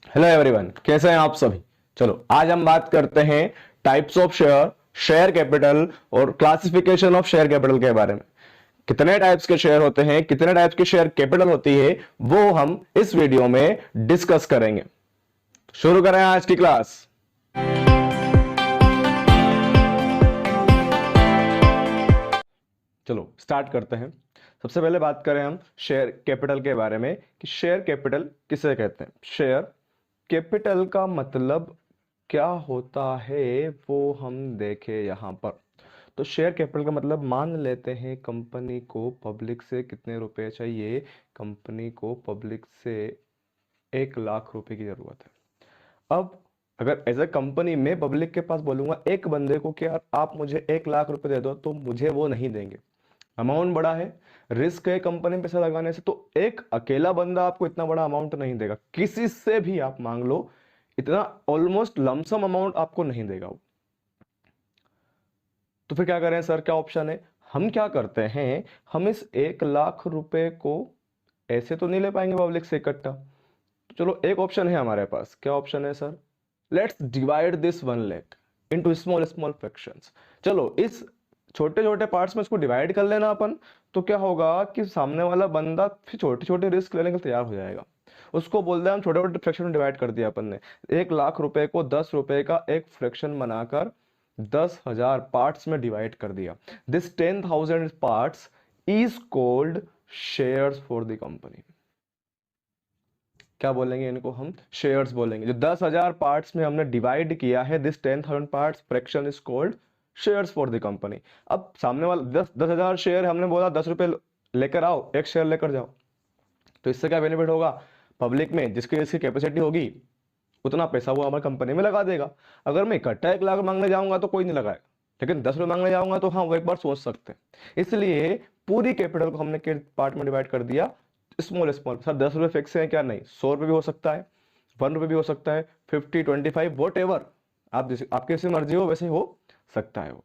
Hello everyone, कैसे हैं आप सभी। चलो आज हम बात करते हैं types of share, share capital और क्लासिफिकेशन ऑफ शेयर कैपिटल के बारे में। कितने टाइप्स के शेयर होते हैं, कितने टाइप्स की शेयर कैपिटल होती है, वो हम इस वीडियो में डिस्कस करेंगे। शुरू करें आज की क्लास। चलो स्टार्ट करते हैं। सबसे पहले बात करें हम शेयर कैपिटल के बारे में कि शेयर कैपिटल किसे कहते हैं। शेयर कैपिटल का मतलब क्या होता है वो हम देखें यहां पर। तो शेयर कैपिटल का मतलब, मान लेते हैं कंपनी को पब्लिक से कितने रुपए चाहिए। कंपनी को पब्लिक से 1 लाख रुपए की जरूरत है। अब अगर एज ए कंपनी में पब्लिक के पास बोलूंगा एक बंदे को कि यार आप मुझे 1 लाख रुपए दे दो, तो मुझे वो नहीं देंगे। अमाउंट बड़ा है, रिस्क है कंपनी में पैसा लगाने से, तो एक अकेला बंदा आपको इतना बड़ा अमाउंट नहीं देगा। किसी से भी आप मांग लो, इतना ऑलमोस्ट लमसम अमाउंट आपको नहीं देगा वो। तो फिर क्या करें सर, क्या ऑप्शन है। हम क्या करते हैं, हम इस 1 लाख रुपए को ऐसे तो नहीं ले पाएंगे पब्लिक से इकट्ठा। तो चलो एक ऑप्शन है हमारे पास। क्या ऑप्शन है sir, let's divide this 1 lakh into small small fractions. चलो इस छोटे छोटे पार्ट्स में इसको डिवाइड कर लेना अपन। तो क्या होगा कि सामने वाला बंदा फिर छोटे छोटे रिस्क लेने के लिए तैयार हो जाएगा। उसको बोल दे हम छोटे छोटे फ्रैक्शन में डिवाइड कर दिया अपन ने। 1 लाख रुपए को 10 रुपए का एक फ्रैक्शन बनाकर 10,000 पार्ट्स में डिवाइड कर दिया। This 10,000 parts is called shares for the company. क्या बोलेंगे इनको, हम शेयर्स बोलेंगे। जो 10,000 पार्ट्स में हमने डिवाइड किया है, this 10,000 parts fraction is called shares for the company. अब सामने वाला 10,000 शेयर, हमने बोला 10 रुपए लेकर आओ, एक शेयर लेकर जाओ। तो इससे क्या बेनिफिट होगा, पब्लिक में जिसकी जिसकी कैपेसिटी होगी उतना पैसा वो हमारी कंपनी में लगा देगा। अगर मैं इकट्ठा 1 लाख मांगने जाऊंगा तो कोई नहीं लगाएगा, लेकिन 10 रुपए मांगने जाऊंगा तो हाँ, वो एक बार सोच सकते हैं। इसलिए पूरी कैपिटल को हमने किस पार्ट में डिवाइड कर दिया, स्मॉल स्मॉल। सर 10 रुपए फिक्स है क्या, नहीं, 100 रुपए भी हो सकता है, 1 रुपए भी हो सकता है, 50, 25, वॉट एवर, आप जैसे आपकी जैसी मर्जी हो वैसे हो सकता है वो।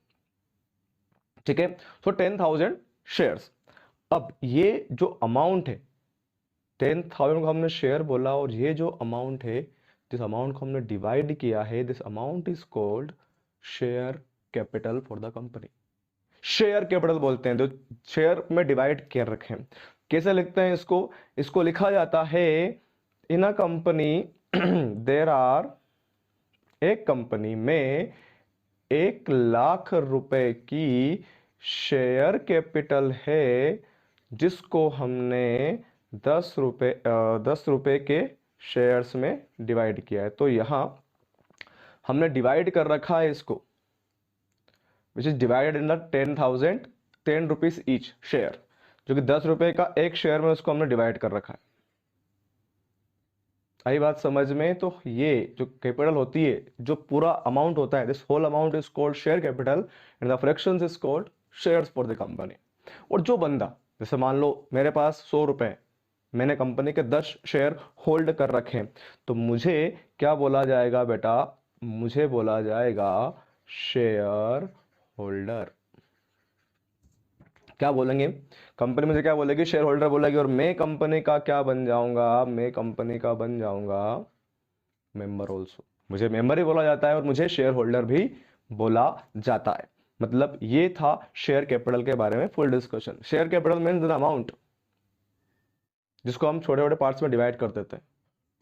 ठीक है, सो 10,000 शेयर्स। अब ये जो अमाउंट है, 10,000 को हमने शेयर बोला, और ये जो अमाउंट है, जिस अमाउंट को हमने डिवाइड किया है, this amount is called share capital for the company. Share capital बोलते हैं जो शेयर में डिवाइड कर रखे हैं। कैसे लिखते हैं इसको, इसको लिखा जाता है इन अ कंपनी देर आर, एक कंपनी में 1 लाख रुपए की शेयर कैपिटल है, जिसको हमने 10 रुपए के शेयर्स में डिवाइड किया है। तो यहां हमने डिवाइड कर रखा है इसको, which is divided in the 10,000, 10 rupees each share, जो कि 10 रुपए का एक शेयर में उसको हमने डिवाइड कर रखा है। आई बात समझ में। तो ये जो कैपिटल होती है, जो पूरा अमाउंट होता है, this whole amount is called share capital and the fractions is called shares for the company. और जो बंदा, जैसे मान लो मेरे पास 100 रुपए हैं, मैंने कंपनी के 10 शेयर होल्ड कर रखे हैं, तो मुझे क्या बोला जाएगा बेटा, मुझे बोला जाएगा शेयर होल्डर। क्या बोलेंगे, कंपनी मुझे क्या बोलेगी, शेयर होल्डर बोलेगी, और मैं कंपनी का क्या बन जाऊंगा, मैं कंपनी का बन जाऊंगा मेंबर ऑल्सो। मुझे मेंबर ही बोला जाता है और मुझे शेयर होल्डर भी बोला जाता है। मतलब ये था शेयर कैपिटल के बारे में full discussion. Share capital means the amount जिसको हम छोटे छोटे पार्ट्स में डिवाइड कर देते हैं।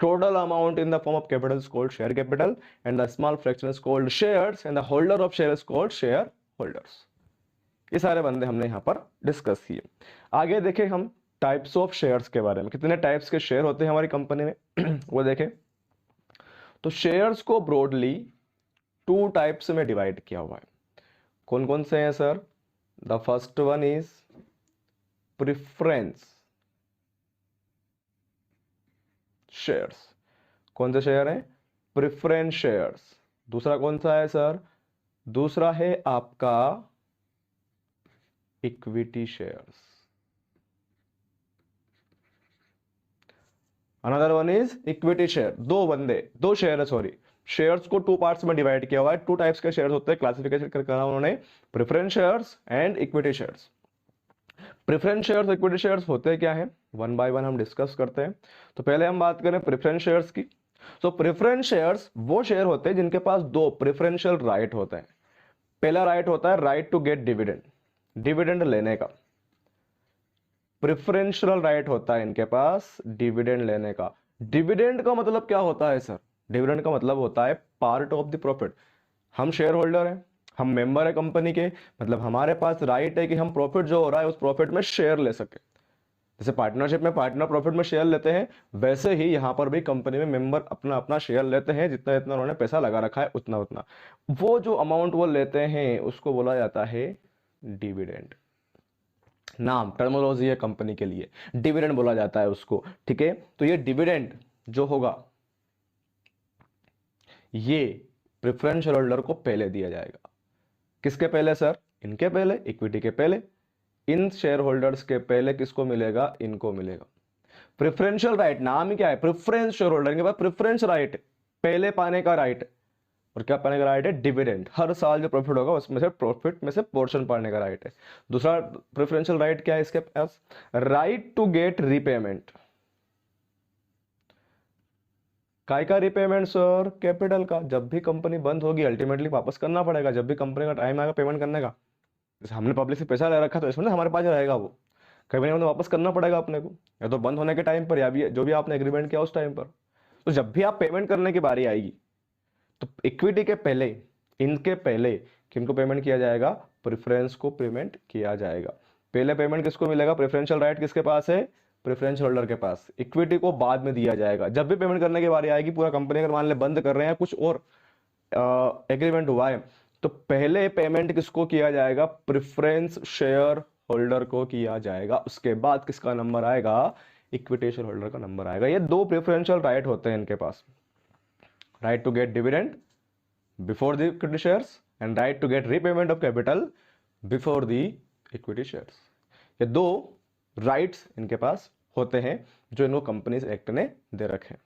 Total amount in the form of capital is called share capital and the small fraction is called shares and the holder of share is called share holders. ये सारे बंदे हमने यहां पर डिस्कस किए। आगे देखें हम टाइप्स ऑफ शेयर्स के बारे में, कितने टाइप्स के शेयर होते हैं हमारी कंपनी में वो देखें। तो शेयर्स को ब्रॉडली 2 टाइप्स में डिवाइड किया हुआ है। कौन कौन से हैं sir, the first one is preference shares. कौन से शेयर हैं, प्रिफरेंस शेयर्स। दूसरा कौन सा है सर, दूसरा है आपका equity shares. Another one is equity share. दो शेयर है, सॉरी, शेयर्स को 2 पार्ट्स में डिवाइड किया हुआ है। 2 टाइप्स के शेयर्स होते हैं, क्लासिफिकेशन करके उन्होंने, preference shares and equity shares. Preference shares, equity shares होते क्या है, वन बाय वन हम डिस्कस करते हैं। तो पहले हम बात करें प्रेफरेंस शेयर्स की। सो प्रेफरेंस शेयर्स वो शेयर होते हैं जिनके पास दो प्रेफरेंशियल राइट होते हैं। पहला राइट होता है right to get dividend, dividend लेने का। प्रेफरेंशियल राइट होता है इनके पास डिविडेंड लेने का। डिविडेंड का मतलब क्या होता है सर? डिविडेंड का मतलब होता है पार्ट ऑफ द प्रॉफिट। हम शेयर होल्डर हैं, हम मेंबर है कंपनी के, मतलब हमारे पास राइट है कि हम प्रॉफिट जो हो रहा है उस प्रॉफिट में शेयर ले सके। जैसे पार्टनरशिप में पार्टनर प्रॉफिट में शेयर लेते हैं, वैसे ही यहां पर भी कंपनी में मेंबर अपना अपना शेयर लेते हैं, जितना जितना उन्होंने पैसा लगा रखा है उतना उतना। वो जो अमाउंट वो लेते हैं उसको बोला जाता है डिविडेंड। नाम टर्मिनोलॉजी है कंपनी के लिए, डिविडेंड बोला जाता है उसको। ठीक है, तो ये डिविडेंड जो होगा ये प्रेफरेंस शेयर होल्डर को पहले दिया जाएगा। किसके पहले सर? इनके पहले, इक्विटी के पहले। इन शेयर होल्डर्स के पहले किसको मिलेगा? इनको मिलेगा। प्रेफरेंशियल राइट, नाम ही क्या है? प्रेफरेंस शेयर होल्डर के पास प्रेफरेंस राइट, पहले पाने का राइट। और क्या पाने का राइट है? डिविडेंड। हर साल जो प्रॉफिट होगा उसमें से प्रॉफिट में से पोर्शन पाने का राइट है। दूसरा प्रेफरेंशियल राइट क्या है इसके पास? Right to get repayment. काय का रीपेमेंट सर? कैपिटल का। जब भी कंपनी बंद होगी अल्टीमेटली वापस करना पड़ेगा, जब भी कंपनी का टाइम आएगा पेमेंट करने का। जैसे हमने पब्लिक से पैसा ले रखा तो इसमें हमारे पास रहेगा, वो कभी ना कभी वापस करना पड़ेगा अपने को, या तो बंद होने के टाइम पर या भी जो भी आपने एग्रीमेंट किया उस टाइम पर। तो जब भी आप पेमेंट करने की बारी आएगी तो इक्विटी के पहले, इनके पहले किनको पेमेंट किया जाएगा? प्रेफरेंस को पेमेंट किया जाएगा। पहले पेमेंट किसको मिलेगा? प्रेफरेंशियल राइट किसके पास है? प्रेफरेंस होल्डर के पास। इक्विटी को बाद में दिया जाएगा। जब भी पेमेंट करने की बारी आएगी, पूरा कंपनी अगर मान ले बंद कर रहे हैं, कुछ और एग्रीमेंट हुआ है, तो पहले पेमेंट किसको किया जाएगा? प्रेफरेंस शेयर होल्डर को किया जाएगा। उसके बाद किसका नंबर आएगा? इक्विटी शेयर होल्डर का नंबर आएगा। ये दो प्रेफरेंशियल राइट होते हैं इनके पास, right to get dividend before the equity shares and right to get repayment of capital before the equity shares. ये दो राइट्स इनके पास होते हैं जो इनको कंपनीज एक्ट ने दे रखे हैं।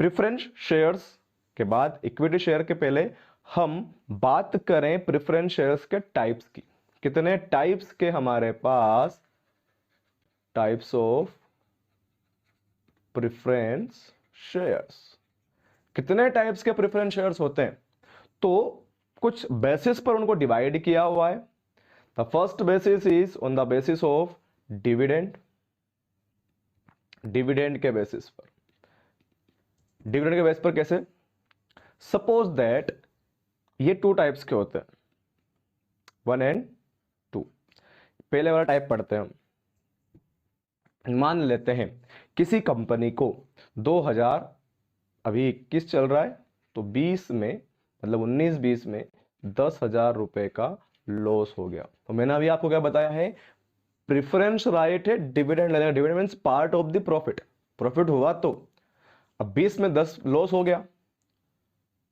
प्रेफरेंस शेयर्स के बाद इक्विटी शेयर के पहले हम बात करें प्रेफरेंस शेयर्स के टाइप्स की। कितने टाइप्स के हमारे पास टाइप्स ऑफ प्रेफरेंस शेयर्स, कितने टाइप्स के प्रेफरेंस शेयर्स होते हैं? तो कुछ बेसिस पर उनको डिवाइड किया हुआ है। The first basis is on the basis of dividend, dividend के बेसिस पर। डिविडेंड के बेसिस पर कैसे? सपोज दैट ये टू टाइप्स के होते हैं, 1 and 2। पहले वाला टाइप पढ़ते हैं हम। मान लेते हैं किसी कंपनी को 2000, अभी 21 चल रहा है, तो 20 में मतलब 19-20 में 10,000 रुपए का लॉस हो गया। तो मैंने अभी आपको क्या बताया है? प्रेफरेंस राइट है डिविडेंड लेने का। Dividend means part of the profit. Profit हुआ तो अब 20 में 10 लॉस हो गया,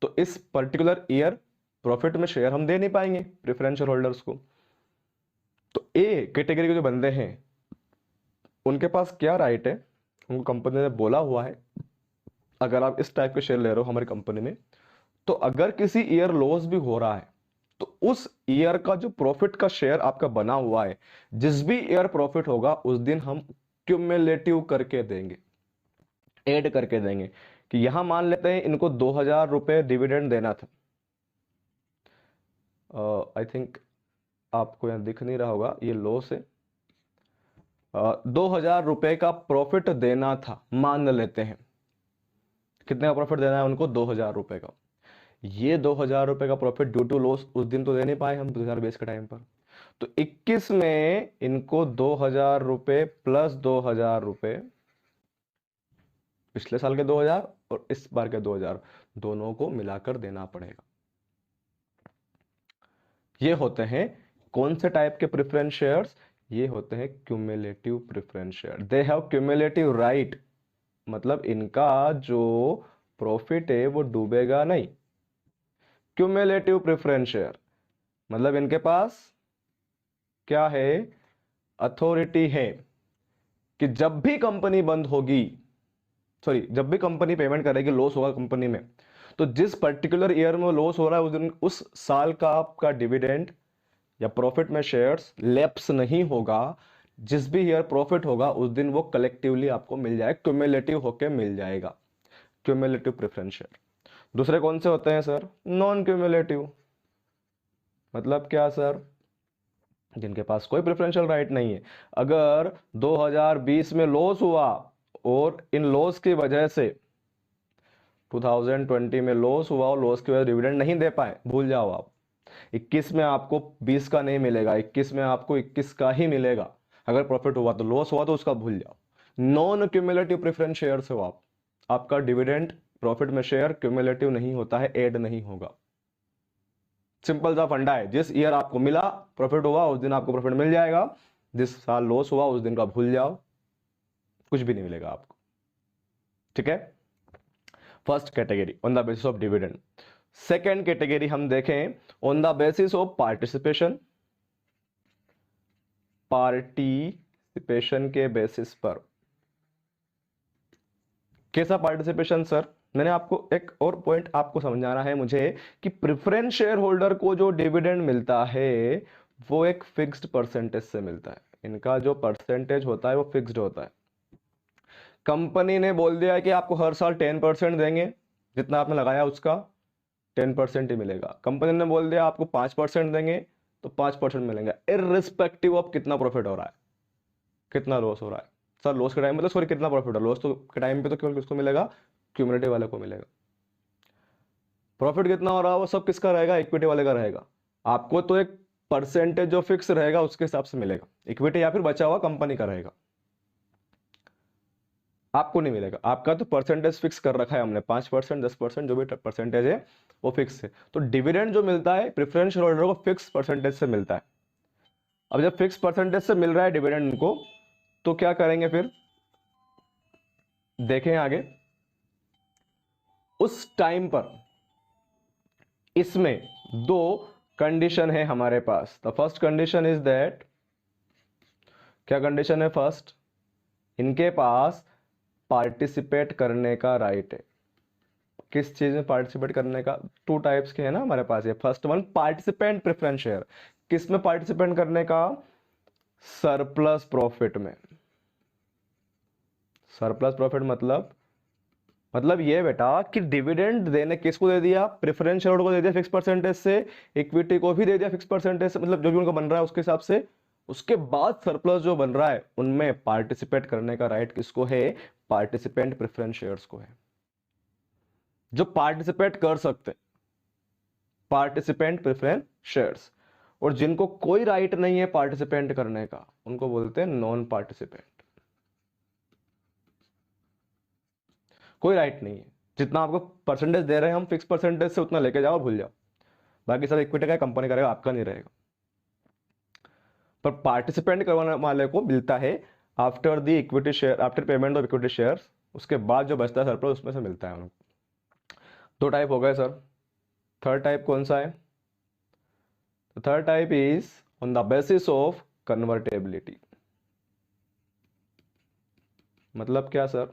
तो इस पर्टिकुलर ईयर प्रॉफिट में शेयर हम दे नहीं पाएंगे प्रेफरेंस शेयर होल्डर्स को। तो ए कैटेगरी के जो बंदे हैं उनके पास क्या राइट है? उनको कंपनी ने बोला हुआ है अगर आप इस टाइप के शेयर ले रहे हो हमारी कंपनी में, तो अगर किसी ईयर लॉस भी हो रहा है तो उस ईयर का जो प्रॉफिट का शेयर आपका बना हुआ है, जिस भी ईयर प्रॉफिट होगा उस दिन हम क्यूमुलेटिव करके देंगे, ऐड करके देंगे। कि यहां मान लेते हैं इनको 2,000 रुपए डिविडेंड देना था। आई थिंक आपको यहां दिख नहीं रहा होगा, ये लॉस है। 2,000 रुपए का प्रॉफिट देना था, मान लेते हैं। कितने का प्रॉफिट देना है उनको? 2,000 रुपए का। ये 2,000 रुपए का प्रॉफिट ड्यू टू लॉस उस दिन तो दे नहीं पाए हम 2020 के टाइम पर, तो 21 में इनको 2,000 रुपए प्लस 2,000 रुपए, पिछले साल के 2,000 और इस बार के 2,000, दोनों को मिलाकर देना पड़ेगा। ये होते हैं कौन से टाइप के प्रेफरेंस शेयर्स? ये होते हैं cumulative preference share. They have cumulative right, मतलब इनका जो प्रॉफिट है वो डूबेगा नहीं। क्यूमुलेटिव प्रेफरेंस शेयर मतलब इनके पास क्या है? अथॉरिटी है कि जब भी कंपनी बंद होगी, सॉरी जब भी कंपनी पेमेंट करेगी, लॉस होगा कंपनी में, तो जिस पर्टिकुलर ईयर में लॉस हो रहा है उस दिन उस साल का आपका डिविडेंड या प्रॉफिट में शेयर्स लैप्स नहीं होगा। जिस भी ईयर प्रॉफिट होगा उस दिन वो कलेक्टिवली आपको मिल जाएगा, क्यूमुलेटिव होके मिल जाएगा। Cumulative preference share. दूसरे कौन से होते हैं सर? Non cumulative. मतलब क्या सर? जिनके पास कोई प्रेफरेंशियल राइट नहीं है। अगर 2020 में लॉस हुआ और इन लॉस की वजह से 2020 में लॉस हुआ और लॉस की वजह से डिविडेंड नहीं दे पाए, भूल जाओ आप। 21 में आपको 20 का नहीं मिलेगा, 21 में आपको 21 का ही मिलेगा। अगर प्रॉफिट हुआ तो, लॉस हुआ तो उसका भूल जाओ। नॉन क्यूमुलेटिव प्रेफरेंस शेयर्स हो आप, आपका डिविडेंड प्रॉफिट में शेयर क्यूमुलेटिव नहीं होता है, ऐड नहीं होगा। सिंपल सा फंडा है, जिस ईयर आपको मिला प्रॉफिट हुआ उस दिन आपको प्रॉफिट मिल जाएगा, जिस साल लॉस हुआ उस दिन का भूल जाओ, कुछ भी नहीं मिलेगा आपको। ठीक है, first category on the basis of dividend. Second category हम देखें on the basis of participation. Participation के बेसिस पर। कैसा पार्टिसिपेशन सर? मैंने आपको एक और पॉइंट आपको समझाना है मुझे कि प्रेफरेंस शेयर होल्डर को जो डिविडेंड मिलता है वो एक फिक्स्ड परसेंटेज से मिलता है। इनका जो परसेंटेज होता है वो फिक्स्ड होता है। कंपनी ने बोल दिया है कि आपको हर साल 10% देंगे, जितना आपने लगाया उसका 10% ही मिलेगा। कंपनी ने बोल दिया आपको 5% देंगे तो 5% मिलेंगे, इररिस्पेक्टिव ऑफ कितना प्रॉफिट हो रहा है, कितना लॉस हो रहा है। सर लॉस के टाइम मतलब सॉरी कितना प्रॉफिट है, लॉस तो के टाइम पे तो केवल किसको मिलेगा? क्यूमुलेटिव वाले को मिलेगा। प्रॉफिट कितना हो रहा है वो सब किसका रहेगा? इक्विटी वाले का रहेगा। आपको तो एक परसेंटेज जो फिक्स रहेगा उसके हिसाब से मिलेगा, इक्विटी या फिर बचा हुआ कंपनी का रहेगा, आपको नहीं मिलेगा। आपका तो परसेंटेज फिक्स कर रखा है हमने, 5%, 10%, जो भी परसेंटेज है वो फिक्स है। तो डिविडेंड जो मिलता है प्रेफरेंस होल्डर को फिक्स परसेंटेज से मिलता है। अब जब फिक्स परसेंटेज से मिल रहा है डिविडेंड उनको, तो क्या करेंगे फिर? देखें आगे। उस टाइम पर इसमें दो कंडीशन है हमारे पास। The first condition is that, क्या कंडीशन है? फर्स्ट, इनके पास पार्टिसिपेट करने का राइट है। किस चीज में पार्टिसिपेट करने का? टू टाइप्स के है ना हमारे पास। ये first one participant preference share. किस में पार्टिसिपेट करने का? सरप्लस प्रॉफिट में। सरप्लस प्रॉफिट मतलब ये बेटा कि डिविडेंड देने किसको दे दिया? प्रेफरेंस शेयर को दे दिया फिक्स परसेंटेज से, इक्विटी को भी दे दिया फिक्स परसेंटेज से, मतलब जो भी उनका बन रहा है उसके हिसाब से। उसके बाद सरप्लस जो बन रहा है उनमें पार्टिसिपेट करने का राइट किसको है? पार्टिसिपेंट प्रेफरेंस शेयर्स को है, जो पार्टिसिपेट कर सकते, पार्टिसिपेंट प्रेफरेंस शेयर्स। और जिनको कोई राइट नहीं है पार्टिसिपेंट करने का उनको बोलते हैं नॉन पार्टिसिपेंट। कोई राइट नहीं है, जितना आपको परसेंटेज दे रहे हैं हम फिक्स परसेंटेज से उतना लेके जाओ, भूल जाओ, बाकी सब इक्विटी का कंपनी करेगा, आपका नहीं रहेगा। पर पार्टिसिपेंट करवाने वाले को मिलता है after the equity share, after payment of equity shares, उसके बाद जो बचता है सरप्लस उसमें से मिलता है उनको। दो टाइप हो गए सर। थर्ड टाइप कौन सा है? Third type is on the basis of convertibility. मतलब क्या सर?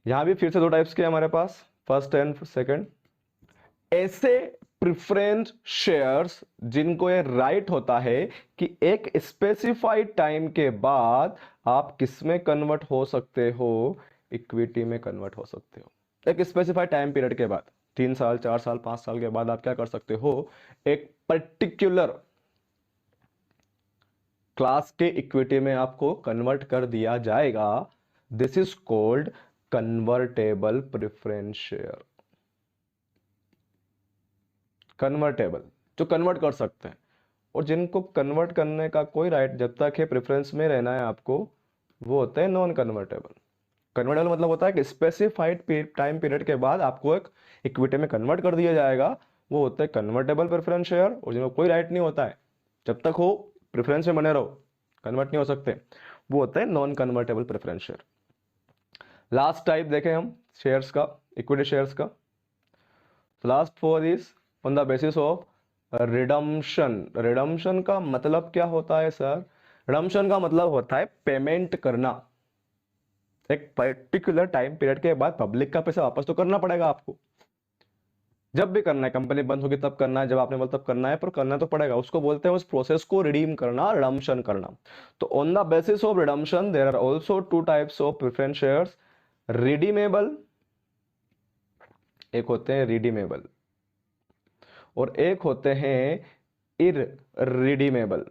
यहां भी फिर से दो टाइप्स के हमारे पास, फर्स्ट एंड सेकंड। ऐसे प्रेफरेंस शेयर्स जिनको ये राइट होता है कि एक स्पेसिफाइड टाइम के बाद आप किस में कन्वर्ट हो सकते हो? इक्विटी में कन्वर्ट हो सकते हो। एक स्पेसिफाइड टाइम पीरियड के बाद, 3 साल, 4 साल, 5 साल के बाद आप क्या कर सकते हो? एक पर्टिकुलर क्लास के इक्विटी में आपको कन्वर्ट कर दिया जाएगा। This is called convertible preference share. Convertible, जो कन्वर्ट कर सकते हैं। और जिनको कन्वर्ट करने का कोई राइट जब तक है प्रेफरेंस में रहना है आपको, वो होते हैं नॉन कन्वर्टेबल। कन्वर्टेबल मतलब होता है कि स्पेसिफाइड टाइम पीरियड के बाद आपको एक इक्विटी में कन्वर्ट कर दिया जाएगा, वो होते हैं कन्वर्टेबल प्रेफरेंस शेयर। और जिनको कोई राइट नहीं होता है, जब तक हो प्रेफरेंस में बने रहो, कन्वर्ट नहीं हो सकते, वो होता है non convertible preference share. Last type देखें हम शेयर्स का, इक्विटी शेयर्स का। Last four is on the basis of redemption. Redemption का मतलब क्या होता है सर? रिडम्पशन का मतलब होता है पेमेंट करना। एक पर्टिकुलर टाइम पीरियड के बाद पब्लिक का पैसा वापस तो करना पड़ेगा आपको, जब भी करना है, कंपनी बंद होगी तब करना है, जब आपने बोला तब करना है, पर करना तो पड़ेगा। उसको बोलते हैं उस प्रोसेस को रिडीम करना, रिडम्पशन करना। तो on the basis of redemption there are also two types of preference shares. Redeemable, एक होते हैं रिडीमेबल और एक होते हैं इररिडीमेबल।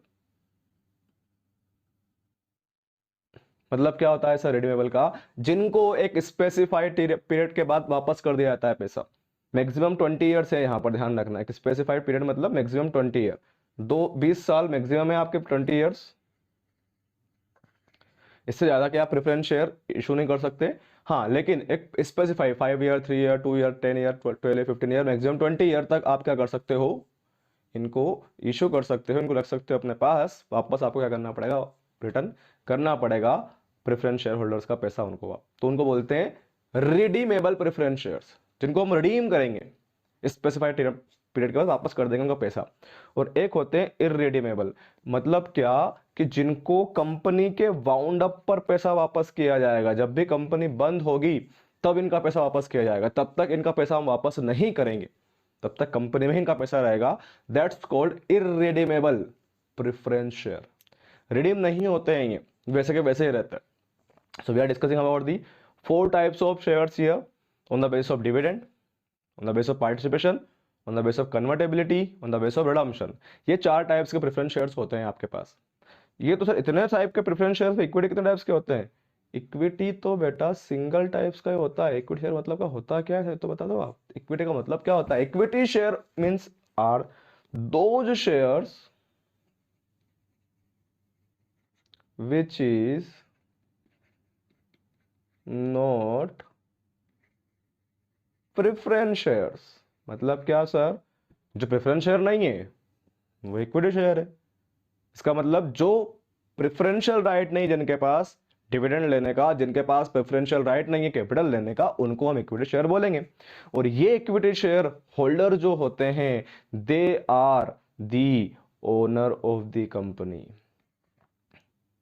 मतलब क्या होता है सर रिडीमेबल का? जिनको एक स्पेसिफाइड पीरियड के बाद वापस कर दिया जाता है पैसा। मैक्सिमम 20 ईयर्स है, यहाँ पर ध्यान रखना है। एक स्पेसिफाइड पीरियड मतलब मैक्सिमम 20 ईयर, 20 साल मैक्सिमम है आपके 20 ईयर्स। इससे ज्यादा क्या आप प्रेफरेंस शेयर इशू नहीं कर सकते। हाँ, लेकिन एक specify 5 year, 3 year, 2 year, 10 year, 12, 15 year, maximum 20 year तक आप क्या कर सकते हो, इनको इशू कर सकते हो, इनको रख सकते हो अपने पास। वापस आपको क्या करना पड़ेगा, रिटर्न करना पड़ेगा प्रेफरेंस शेयर होल्डर्स का पैसा उनको। आप तो उनको बोलते हैं रिडीमेबल प्रेफरेंस शेयर्स, जिनको हम रिडीम करेंगे स्पेसिफाइड पीरियड के बाद वापस कर देंगे उनका पैसा। और एक होते हैं इररिडीमेबल, मतलब क्या कि जिनको कंपनी के वाउंड अप पर पैसा वापस किया जाएगा। जब भी कंपनी बंद होगी तब इनका पैसा वापस किया जाएगा, तब तक इनका पैसा हम वापस नहीं करेंगे, तब तक कंपनी में इनका पैसा रहेगा। That's called irredeemable preference share. Redeem नहीं होते हैं ये, वैसे के वैसे ही रहते हैं। So we are discussing about the 4 types of shares here, on the base of dividend, on the base of participation, on the base of convertibility, on the base of redemption. ये 4 टाइप्स के preference shares होते हैं आपके पास। ये तो sir इतने type के preference shares, equity कितने टाइप्स के होते हैं? इक्विटी तो बेटा सिंगल टाइप्स का ही होता है। इक्विटी शेयर मतलब का होता क्या है तो बता दो आप। इक्विटी का मतलब क्या होता है? Equity share means are those shares which is not preference shares. मतलब क्या सर? जो प्रेफरेंस शेयर नहीं है वो इक्विटी शेयर है। इसका मतलब जो प्रेफरेंशियल राइट नहीं जिनके पास डिविडेंड लेने का, जिनके पास प्रेफरेंशियल राइट नहीं है कैपिटल लेने का, उनको हम इक्विटी शेयर बोलेंगे। और ये इक्विटी शेयर होल्डर जो होते हैं they are the owner of the company.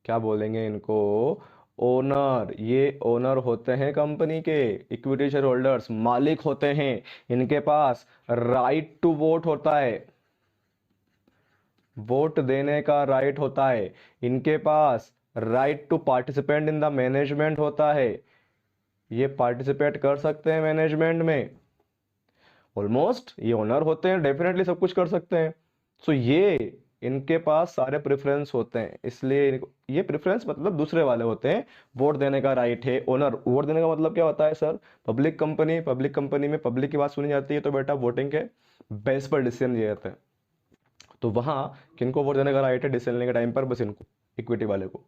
क्या बोलेंगे इनको? ओनर। ये ओनर होते हैं कंपनी के। इक्विटी शेयर होल्डर्स मालिक होते हैं, इनके पास राइट टू वोट होता है, वोट देने का राइट होता है, इनके पास right to participate in the management होता है। ये पार्टिसिपेट कर सकते हैं मैनेजमेंट में। ऑलमोस्ट ये ओनर होते हैं, डेफिनेटली सब कुछ कर सकते हैं। सो ये इनके पास सारे प्रेफरेंस होते हैं, इसलिए ये प्रेफरेंस मतलब दूसरे वाले होते हैं। वोट देने का राइट है ओनर। वोट देने का मतलब क्या होता है सर? पब्लिक कंपनी में पब्लिक की बात सुनी जाती है तो बेटा वोटिंग के बेस पर डिसीजन लिए जाते हैं। तो वहां किनको वोट देने का राइट है डिसीजन लेने के टाइम पर? बस इनको, इक्विटी वाले को।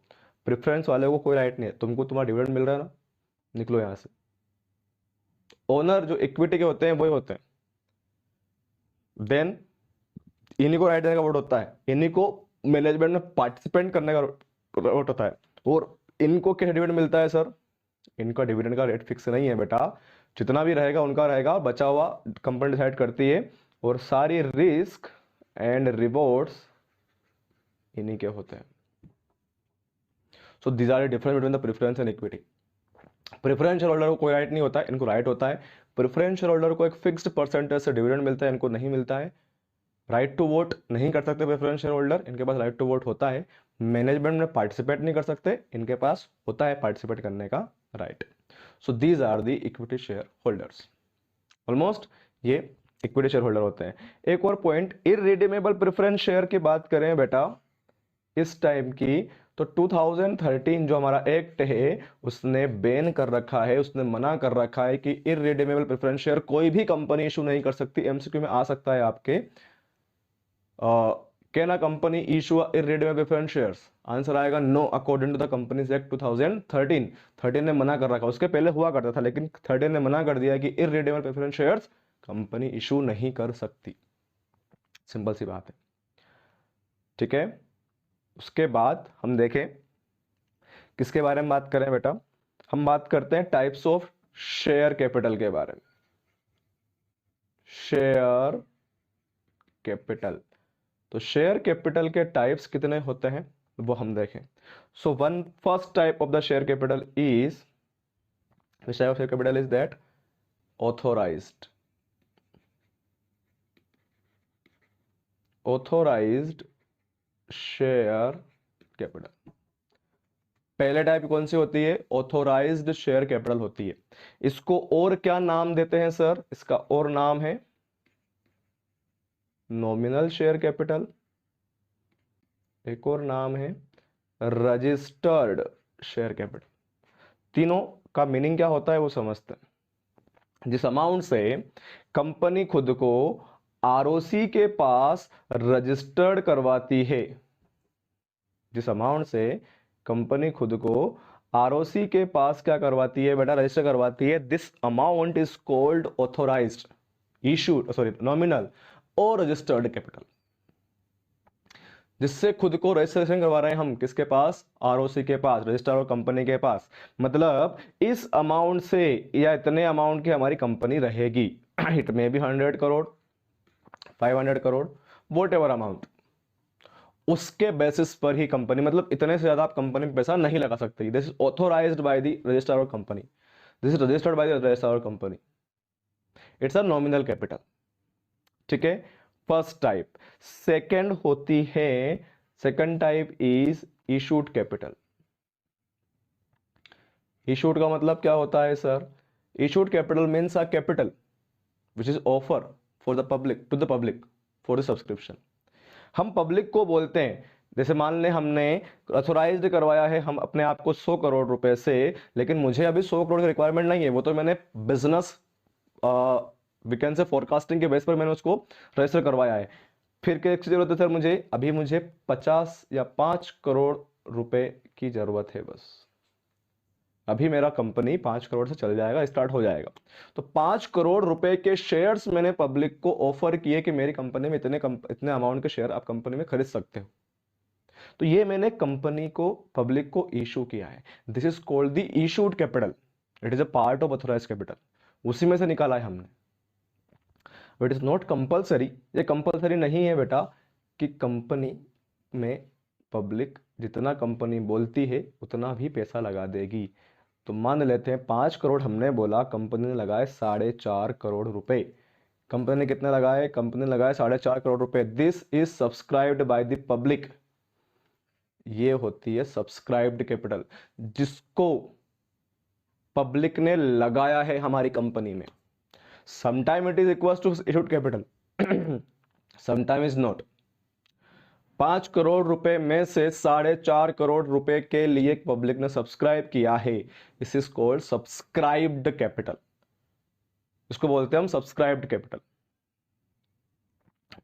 प्रेफरेंस वाले को कोई राइट नहीं है। तुमको तुम्हारा डिविडेंड मिल रहा है ना, निकलो यहां से। ओनर जो इक्विटी के होते हैं वही होते हैं। देन इन्हीं को राइट देने का वोट होता है, इन्हीं को मैनेजमेंट में पार्टिसिपेट करने का वोट होता है। और इनको क्या डिविडेंड मिलता है सर? इनका डिविडेंड का रेट फिक्स नहीं है बेटा, जितना भी रहेगा उनका रहेगा, बचा हुआ कंपनी डिसाइड करती है। और सारी रिस्क एंड रिवॉर्ड्स इन्हीं के होते हैं। So these are difference between the preference and equity. Preference share holder को कोई राइट नहीं होता है, इनको राइट होता है। प्रेफरेंस शेयर होल्डर को एक फिक्स्ड परसेंटेज से डिविडेंड मिलता है, इनको नहीं मिलता है। राइट टू वोट नहीं कर सकते प्रेफरेंस शेयर होल्डर, इनके पास राइट टू वोट होता है। मैनेजमेंट में पार्टिसिपेट नहीं कर सकते, इनके पास होता है पार्टिसिपेट करने का right. So these are the equity share holders. Almost ये इक्विटी शेयर होल्डर होते हैं। एक और पॉइंट, इररिडीमेबल प्रेफरेंस शेयर की बात करें बेटा इस टाइम की, तो 2013 जो हमारा एक्ट है उसने बैन कर रखा है, उसने मना कर रखा है कि इररिडीमेबल प्रेफरेंस शेयर कोई भी कंपनी इशू नहीं कर सकती। एमसीक्यू में आ सकता है आपके, can a company issue irredeemable preference shares? Answer आएगा no, according to the companies act 2013। 13 ने मना कर रखा, उसके पहले हुआ करता था लेकिन 13 ने मना कर दिया कि irredeemable preference shares company issue नहीं कर सकती। सिंपल सी बात है, ठीक है। उसके बाद हम देखें किसके बारे में बात करें बेटा, हम बात करते हैं टाइप्स ऑफ शेयर कैपिटल के बारे में। शेयर कैपिटल, तो शेयर कैपिटल के टाइप्स कितने होते हैं वो हम देखें। So one first type of the share capital is, which type of share capital is that? Authorized. Authorized share capital. पहले टाइप कौन सी होती है? ऑथोराइज्ड शेयर कैपिटल होती है। इसको और क्या नाम देते हैं सर? इसका और नाम है नॉमिनल शेयर कैपिटल, एक और नाम है रजिस्टर्ड शेयर कैपिटल। तीनों का मीनिंग क्या होता है वो समझते हैं। जिस अमाउंट से कंपनी खुद को आरओसी के पास रजिस्टर्ड करवाती है, जिस अमाउंट से कंपनी खुद को आरओसी के पास क्या करवाती है बेटा? रजिस्टर करवाती है, this amount is called authorised, issued, sorry, nominal और रजिस्टर्ड कैपिटल। जिससे खुद को रजिस्ट्रेशन करवा रहे हैं हम, किसके पास? आरओसी के पास, रजिस्ट्रार कंपनी के पास। मतलब इस अमाउंट से या इतने अमाउंट की हमारी कंपनी रहेगी, it may be 100 crore, 500 crore, what ever amount, उसके बेसिस पर ही कंपनी, मतलब इतने से ज्यादा आप कंपनी में पैसा नहीं लगा सकते। This is authorised by the registrar of company, this is registered by the registrar of company, it's a nominal capital. ठीक है, फर्स्ट टाइप। सेकंड होती है, second type is issued capital. Issued का मतलब क्या होता है sir? Issued capital means a capital which is offer for the public, to the public for the subscription. हम पब्लिक को बोलते हैं, जैसे मान लें हमने ऑथोराइज्ड करवाया है हम अपने आप को 100 करोड़ रुपए से, लेकिन मुझे अभी 100 करोड़ की रिक्वायरमेंट नहीं है, वो तो मैंने बिजनेस वीकेंड से फोरकास्टिंग के बेस पर मैंने उसको रजिस्टर करवाया है। फिर क्या जरूरत है सर? मुझे अभी मुझे 50 या 5 करोड़ रुपए की जरूरत है बस। अभी मेरा कंपनी 5 करोड़ से चल जाएगा, स्टार्ट हो जाएगा, तो 5 करोड़ रुपए के शेयर्स मैंने पब्लिक को ऑफर किए कि मेरी कंपनी में इतने अमाउंट के शेयर आप कंपनी में खरीद सकते हो। तो ये मैंने कंपनी को, पब्लिक को इशू किया है। This is called the issued capital, it is a part of authorised capital, उसी में से निकाला है हमने। इट इज नॉट कंपल्सरी, ये कंपल्सरी नहीं है बेटा कि कंपनी में पब्लिक जितना कंपनी बोलती है उतना भी पैसा लगा देगी। तो मान लेते हैं 5 करोड़ हमने बोला, कंपनी ने लगाए 4.5 करोड़ रुपए। कंपनी ने कितने लगाए? कंपनी ने लगाए 4.5 करोड़ रुपए। This is subscribed by the public, ये होती है सब्सक्राइब्ड कैपिटल, जिसको पब्लिक ने लगाया है हमारी कंपनी में। Sometime it is equal to issued capital, sometime is not. 5 crore रुपए में से 4.5 करोड़ रुपए के लिए पब्लिक ने सब्सक्राइब किया है, this is called subscribed capital, इसको बोलते हैं हम सब्सक्राइब्ड कैपिटल।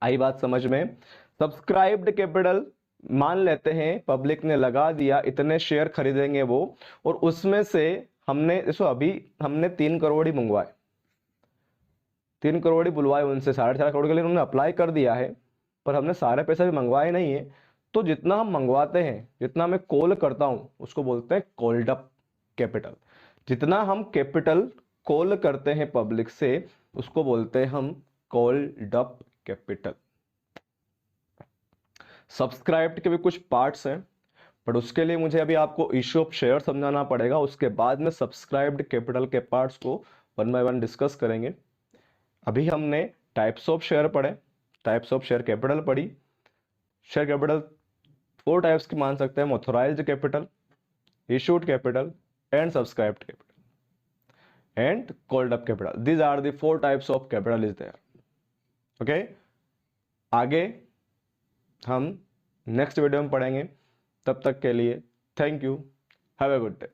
आई बात समझ में? सब्सक्राइब्ड कैपिटल, मान लेते हैं पब्लिक ने लगा दिया, इतने शेयर खरीदेंगे वो, और उसमें से हमने, देखो अभी हमने 3 करोड़ ही मंगवाए, 3 करोड़ ही बुलवाए उनसे, 4.5 करोड़ के लिए उन्होंने अप्लाई कर दिया है, पर हमने सारे पैसे भी मंगवाए नहीं है। तो जितना हम मंगवाते हैं, जितना मैं कॉल करता हूं, उसको बोलते हैं कॉल्ड अप कैपिटल। जितना हम कैपिटल कॉल करते हैं पब्लिक से, उसको बोलते हैं हम कॉल्ड अप कैपिटल। सब्सक्राइब्ड के भी कुछ पार्ट्स हैं, बट उसके लिए मुझे अभी आपको इश्यू ऑफ शेयर समझाना पड़ेगा, उसके बाद में सब्सक्राइब्ड कैपिटल के पार्ट्स को वन बाय वन डिस्कस करेंगे। अभी हमने टाइप्स ऑफ शेयर पढ़े, टाइप्स ऑफ शेयर कैपिटल पढ़ी। शेयर कैपिटल 4 टाइप्स की मान सकते हैं, authorised capital, issued capital and subscribed capital and called up capital. These are the 4 types of capital is there. Okay, आगे हम नेक्स्ट वीडियो में पढ़ेंगे। तब तक के लिए thank you, have a good day.